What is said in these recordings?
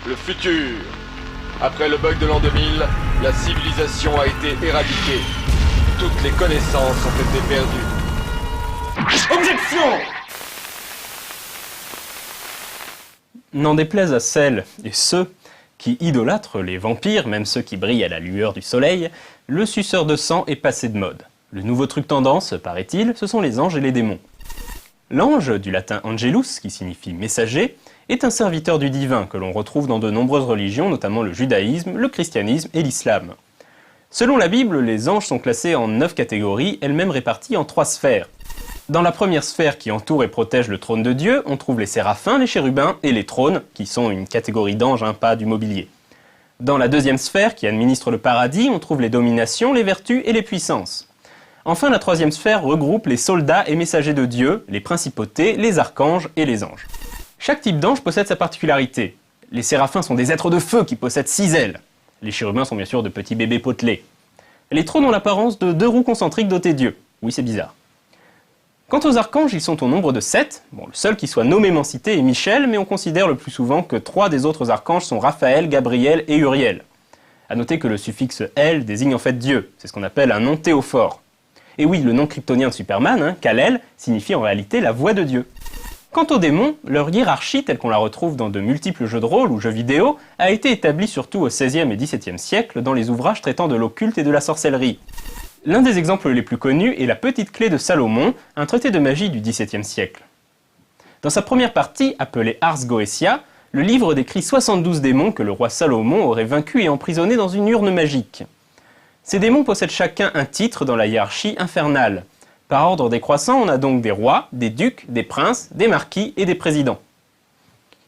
le futur. Après le bug de l'an 2000, la civilisation a été éradiquée. Toutes les connaissances ont été perdues. Objection! N'en déplaise à celles et ceux qui idolâtrent les vampires, même ceux qui brillent à la lueur du soleil, le suceur de sang est passé de mode. Le nouveau truc tendance, paraît-il, ce sont les anges et les démons. L'ange, du latin angelus, qui signifie messager, est un serviteur du divin que l'on retrouve dans de nombreuses religions, notamment le judaïsme, le christianisme et l'islam. Selon la Bible, les anges sont classés en 9 catégories, elles-mêmes réparties en 3 sphères. Dans la première sphère qui entoure et protège le trône de Dieu, on trouve les séraphins, les chérubins et les trônes, qui sont une catégorie d'anges, pas du mobilier. Dans la deuxième sphère, qui administre le paradis, on trouve les dominations, les vertus et les puissances. Enfin, la troisième sphère regroupe les soldats et messagers de Dieu, les principautés, les archanges et les anges. Chaque type d'ange possède sa particularité. Les séraphins sont des êtres de feu qui possèdent 6 ailes. Les chérubins sont bien sûr de petits bébés potelés. Les trônes ont l'apparence de 2 roues concentriques dotées d'yeux. Oui, c'est bizarre. Quant aux archanges, ils sont au nombre de 7. Bon, le seul qui soit nommément cité est Michel, mais on considère le plus souvent que 3 des autres archanges sont Raphaël, Gabriel et Uriel. A noter que le suffixe « El » désigne en fait Dieu. C'est ce qu'on appelle un nom théophore. Et oui, le nom kryptonien de Superman, Kal-El, signifie en réalité la voix de Dieu. Quant aux démons, leur hiérarchie, telle qu'on la retrouve dans de multiples jeux de rôle ou jeux vidéo, a été établie surtout au XVIe et XVIIe siècle dans les ouvrages traitant de l'occulte et de la sorcellerie. L'un des exemples les plus connus est la Petite Clé de Salomon, un traité de magie du XVIIe siècle. Dans sa première partie, appelée Ars Goetia, le livre décrit 72 démons que le roi Salomon aurait vaincus et emprisonnés dans une urne magique. Ces démons possèdent chacun un titre dans la hiérarchie infernale. Par ordre décroissant, on a donc des rois, des ducs, des princes, des marquis et des présidents.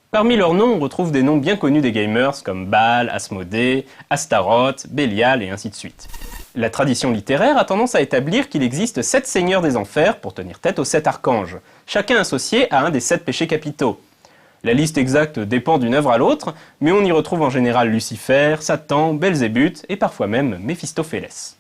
Parmi leurs noms, on retrouve des noms bien connus des gamers comme Baal, Asmodée, Astaroth, Bélial et ainsi de suite. La tradition littéraire a tendance à établir qu'il existe 7 seigneurs des enfers pour tenir tête aux 7 archanges, chacun associé à un des 7 péchés capitaux. La liste exacte dépend d'une œuvre à l'autre, mais on y retrouve en général Lucifer, Satan, Belzébuth et parfois même Méphistophélès.